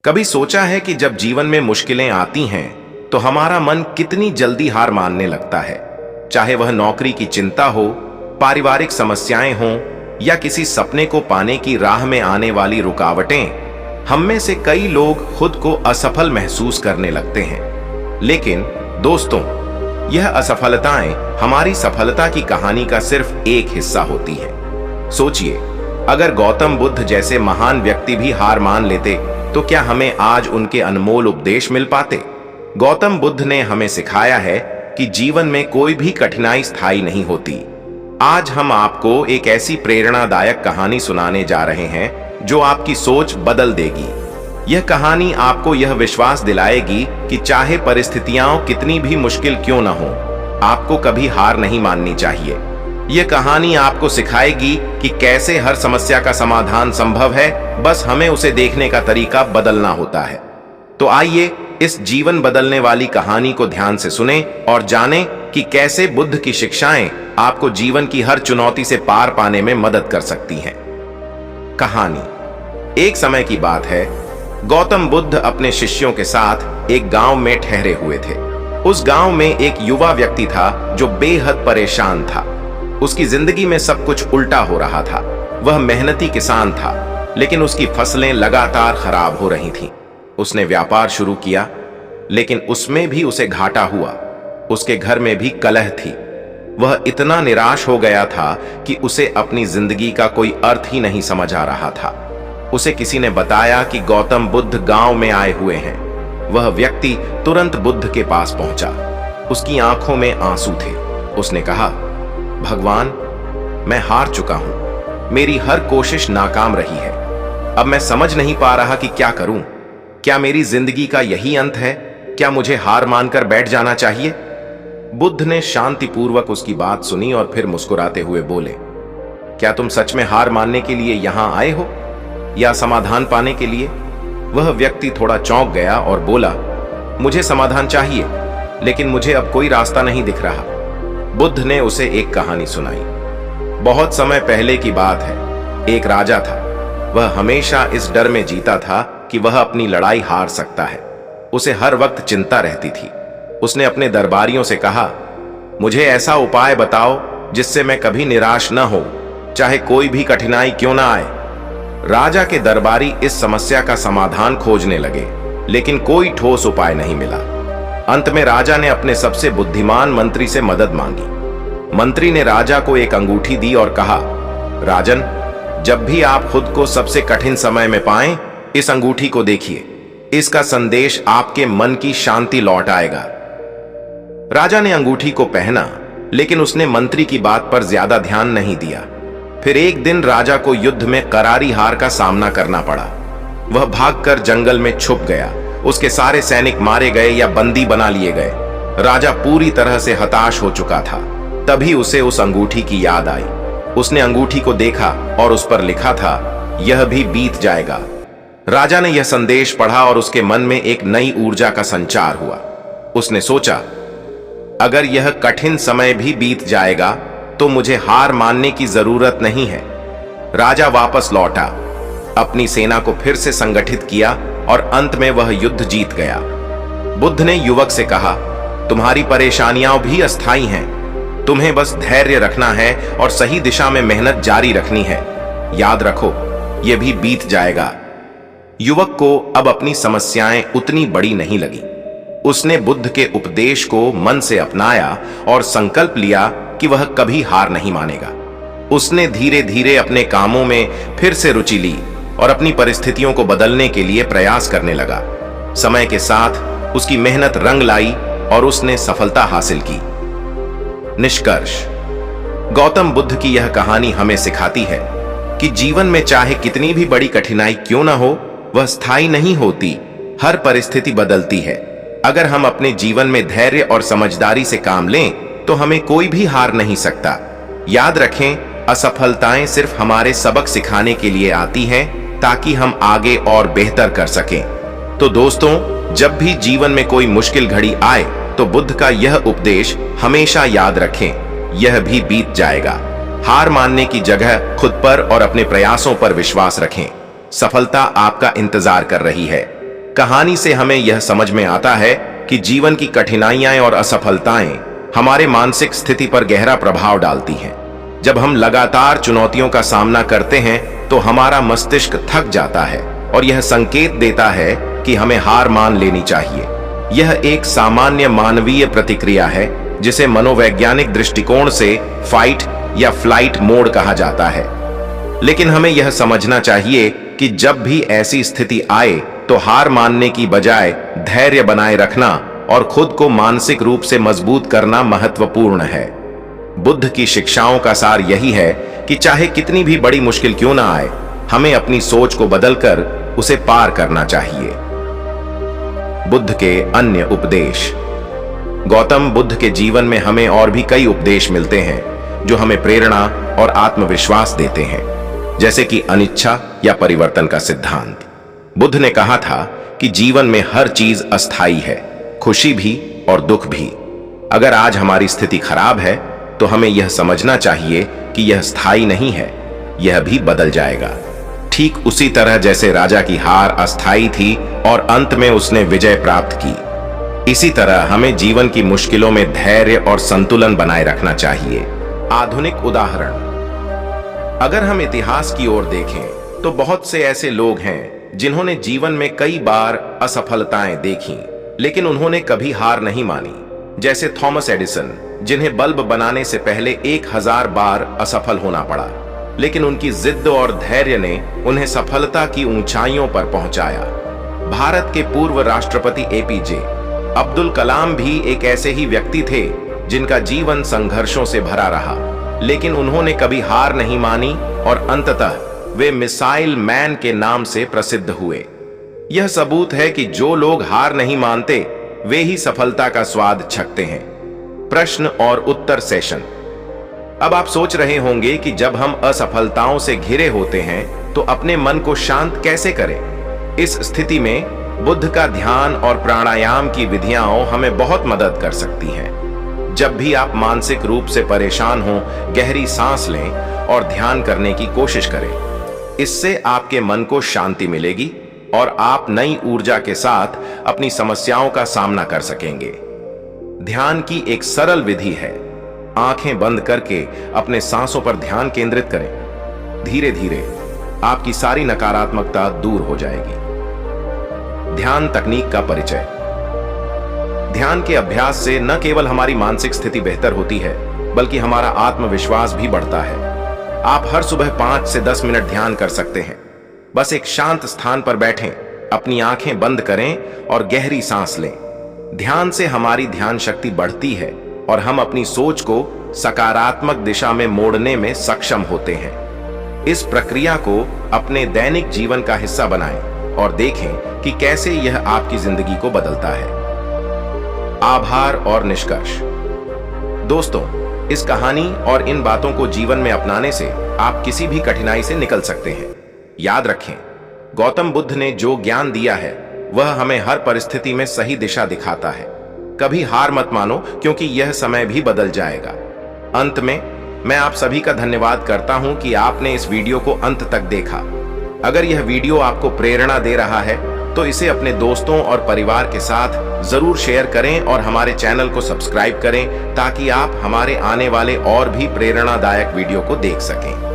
कभी सोचा है कि जब जीवन में मुश्किलें आती हैं तो हमारा मन कितनी जल्दी हार मानने लगता है। चाहे वह नौकरी की चिंता हो, पारिवारिक समस्याएं हों या किसी सपने को पाने की राह में आने वाली रुकावटें, हम में से कई लोग खुद को असफल महसूस करने लगते हैं। लेकिन दोस्तों, यह असफलताएं हमारी सफलता की कहानी का सिर्फ एक हिस्सा होती हैं। सोचिए, अगर गौतम बुद्ध जैसे महान व्यक्ति भी हार मान लेते तो क्या हमें आज उनके अनमोल उपदेश मिल पाते? गौतम बुद्ध ने हमें सिखाया है कि जीवन में कोई भी कठिनाई स्थायी नहीं होती। आज हम आपको एक ऐसी प्रेरणादायक कहानी सुनाने जा रहे हैं जो आपकी सोच बदल देगी। यह कहानी आपको यह विश्वास दिलाएगी कि चाहे परिस्थितियां कितनी भी मुश्किल क्यों न हो, आपको कभी हार नहीं माननी चाहिए। यह कहानी आपको सिखाएगी कि कैसे हर समस्या का समाधान संभव है, बस हमें उसे देखने का तरीका बदलना होता है। तो आइए इस जीवन बदलने वाली कहानी को ध्यान से सुने और जानें कि कैसे बुद्ध की शिक्षाएं आपको जीवन की हर चुनौती से पार पाने में मदद कर सकती हैं। कहानी। एक समय की बात है, गौतम बुद्ध अपने शिष्यों के साथ एक गांव में ठहरे हुए थे। उस गांव में एक युवा व्यक्ति था जो बेहद परेशान था। उसकी जिंदगी में सब कुछ उल्टा हो रहा था। वह मेहनती किसान था, लेकिन उसकी फसलें लगातार खराब हो रही थीं। उसने व्यापार शुरू किया, लेकिन उसमें भी उसे घाटा हुआ। उसके घर में भी कलह थी। वह इतना निराश हो गया था कि उसे अपनी जिंदगी का कोई अर्थ ही नहीं समझ आ रहा था। उसे किसी ने बताया कि गौतम बुद्ध गांव में आए हुए हैं। वह व्यक्ति तुरंत बुद्ध के पास पहुंचा। उसकी आंखों में आंसू थे। उसने कहा, भगवान, मैं हार चुका हूं। मेरी हर कोशिश नाकाम रही है। अब मैं समझ नहीं पा रहा कि क्या करूं। क्या मेरी जिंदगी का यही अंत है? क्या मुझे हार मानकर बैठ जाना चाहिए? बुद्ध ने शांतिपूर्वक उसकी बात सुनी और फिर मुस्कुराते हुए बोले, क्या तुम सच में हार मानने के लिए यहां आए हो या समाधान पाने के लिए? वह व्यक्ति थोड़ा चौंक गया और बोला, मुझे समाधान चाहिए, लेकिन मुझे अब कोई रास्ता नहीं दिख रहा। बुद्ध ने उसे एक कहानी सुनाई। बहुत समय पहले की बात है। एक राजा था। वह हमेशा इस डर में जीता था कि वह अपनी लड़ाई हार सकता है। उसे हर वक्त चिंता रहती थी। उसने अपने दरबारियों से कहा, मुझे ऐसा उपाय बताओ जिससे मैं कभी निराश न हो, चाहे कोई भी कठिनाई क्यों ना आए। राजा के दरबारी इस समस्या का समाधान खोजने लगे, लेकिन कोई ठोस उपाय नहीं मिला। अंत में राजा ने अपने सबसे बुद्धिमान मंत्री से मदद मांगी। मंत्री ने राजा को एक अंगूठी दी और कहा, राजन, जब भी आप खुद को सबसे कठिन समय में पाएं, इस अंगूठी को देखिए। इसका संदेश आपके मन की शांति लौट आएगा। राजा ने अंगूठी को पहना, लेकिन उसने मंत्री की बात पर ज्यादा ध्यान नहीं दिया। फिर एक दिन राजा को युद्ध में करारी हार का सामना करना पड़ा। वह भागकर जंगल में छुप गया। उसके सारे सैनिक मारे गए या बंदी बना लिए गए। राजा पूरी तरह से हताश हो चुका था। तभी उसे उस अंगूठी की याद आई। उसने अंगूठी को देखा और उस पर लिखा था, यह भी बीत जाएगा। राजा ने यह संदेश पढ़ा और उसके मन में एक नई ऊर्जा का संचार हुआ। उसने सोचा, अगर यह कठिन समय भी बीत जाएगा तो मुझे हार मानने की जरूरत नहीं है। राजा वापस लौटा, अपनी सेना को फिर से संगठित किया और अंत में वह युद्ध जीत गया। बुद्ध ने युवक से कहा, तुम्हारी परेशानियां भी अस्थायी हैं। तुम्हें बस धैर्य रखना है और सही दिशा में मेहनत जारी रखनी है। याद रखो, यह भी बीत जाएगा। युवक को अब अपनी समस्याएं उतनी बड़ी नहीं लगी। उसने बुद्ध के उपदेश को मन से अपनाया और संकल्प लिया कि वह कभी हार नहीं मानेगा। उसने धीरे धीरे अपने कामों में फिर से रुचि ली और अपनी परिस्थितियों को बदलने के लिए प्रयास करने लगा। समय के साथ उसकी मेहनत रंग लाई और उसने सफलता हासिल की। निष्कर्ष। गौतम बुद्ध की यह कहानी हमें सिखाती है कि जीवन में चाहे कितनी भी बड़ी कठिनाई क्यों ना हो, वह स्थायी नहीं होती। हर परिस्थिति बदलती है। अगर हम अपने जीवन में धैर्य और समझदारी से काम लें तो हमें कोई भी हार नहीं सकता। याद रखें, असफलताएं सिर्फ हमारे सबक सिखाने के लिए आती हैं ताकि हम आगे और बेहतर कर सकें। तो दोस्तों, जब भी जीवन में कोई मुश्किल घड़ी आए तो बुद्ध का यह उपदेश हमेशा याद रखें, यह भी बीत जाएगा। हार मानने की जगह खुद पर और अपने प्रयासों पर विश्वास रखें। सफलता आपका इंतजार कर रही है। कहानी से हमें यह समझ में आता है कि जीवन की कठिनाइयां और असफलताएं हमारे मानसिक स्थिति पर गहरा प्रभाव डालती हैं। जब हम लगातार चुनौतियों का सामना करते हैं तो हमारा मस्तिष्क थक जाता है और यह संकेत देता है कि हमें हार मान लेनी चाहिए। यह एक सामान्य मानवीय प्रतिक्रिया है जिसे मनोवैज्ञानिक दृष्टिकोण से फाइट या फ्लाइट मोड कहा जाता है। लेकिन हमें यह समझना चाहिए कि जब भी ऐसी स्थिति आए तो हार मानने की बजाय धैर्य बनाए रखना और खुद को मानसिक रूप से मजबूत करना महत्वपूर्ण है। बुद्ध की शिक्षाओं का सार यही है कि चाहे कितनी भी बड़ी मुश्किल क्यों ना आए, हमें अपनी सोच को बदलकर उसे पार करना चाहिए। बुद्ध के अन्य उपदेश। गौतम बुद्ध के जीवन में हमें और भी कई उपदेश मिलते हैं जो हमें प्रेरणा और आत्मविश्वास देते हैं, जैसे कि अनिच्छा या परिवर्तन का सिद्धांत। बुद्ध ने कहा था कि जीवन में हर चीज अस्थायी है, खुशी भी और दुख भी। अगर आज हमारी स्थिति खराब है तो हमें यह समझना चाहिए कि यह स्थायी नहीं है, यह भी बदल जाएगा। ठीक उसी तरह जैसे राजा की हार अस्थायी थी और अंत में उसने विजय प्राप्त की, इसी तरह हमें जीवन की मुश्किलों में धैर्य और संतुलन बनाए रखना चाहिए। आधुनिक उदाहरण। अगर हम इतिहास की ओर देखें तो बहुत से ऐसे लोग हैं जिन्होंने जीवन में कई बार असफलताएं देखी, लेकिन उन्होंने कभी हार नहीं मानी। जैसे थॉमस एडिसन, जिन्हें बल्ब बनाने से पहले 1000 बार असफल होना पड़ा, लेकिन उनकी जिद और धैर्य ने उन्हें सफलता की ऊंचाइयों पर पहुंचाया। भारत के पूर्व राष्ट्रपति एपीजे अब्दुल कलाम भी एक ऐसे ही व्यक्ति थे जिनका जीवन संघर्षों से भरा रहा, लेकिन उन्होंने कभी हार नहीं मानी और अंततः वे मिसाइल मैन के नाम से प्रसिद्ध हुए। यह सबूत है कि जो लोग हार नहीं मानते वे ही सफलता का स्वाद चखते हैं। प्रश्न और उत्तर सेशन। अब आप सोच रहे होंगे कि जब हम असफलताओं से घिरे होते हैं तो अपने मन को शांत कैसे करें। इस स्थिति में बुद्ध का ध्यान और प्राणायाम की विधियां हमें बहुत मदद कर सकती हैं। जब भी आप मानसिक रूप से परेशान हो, गहरी सांस लें और ध्यान करने की कोशिश करें। इससे आपके मन को शांति मिलेगी और आप नई ऊर्जा के साथ अपनी समस्याओं का सामना कर सकेंगे। ध्यान की एक सरल विधि है, आंखें बंद करके अपने सांसों पर ध्यान केंद्रित करें। धीरे धीरे आपकी सारी नकारात्मकता दूर हो जाएगी। ध्यान तकनीक का परिचय। ध्यान के अभ्यास से न केवल हमारी मानसिक स्थिति बेहतर होती है, बल्कि हमारा आत्मविश्वास भी बढ़ता है। आप हर सुबह 5 से 10 मिनट ध्यान कर सकते हैं। बस एक शांत स्थान पर बैठें, अपनी आंखें बंद करें और गहरी सांस लें। ध्यान से हमारी ध्यान शक्ति बढ़ती है और हम अपनी सोच को सकारात्मक दिशा में मोड़ने में सक्षम होते हैं। इस प्रक्रिया को अपने दैनिक जीवन का हिस्सा बनाएं और देखें कि कैसे यह आपकी जिंदगी को बदलता है। आभार और निष्कर्ष। दोस्तों, इस कहानी और इन बातों को जीवन में अपनाने से आप किसी भी कठिनाई से निकल सकते हैं। याद रखें, गौतम बुद्ध ने जो ज्ञान दिया है वह हमें हर परिस्थिति में सही दिशा दिखाता है। कभी हार मत मानो, क्योंकि यह समय भी बदल जाएगा। अंत में मैं आप सभी का धन्यवाद करता हूं कि आपने इस वीडियो को अंत तक देखा। अगर यह वीडियो आपको प्रेरणा दे रहा है तो इसे अपने दोस्तों और परिवार के साथ जरूर शेयर करें और हमारे चैनल को सब्सक्राइब करें ताकि आप हमारे आने वाले और भी प्रेरणादायक वीडियो को देख सकें।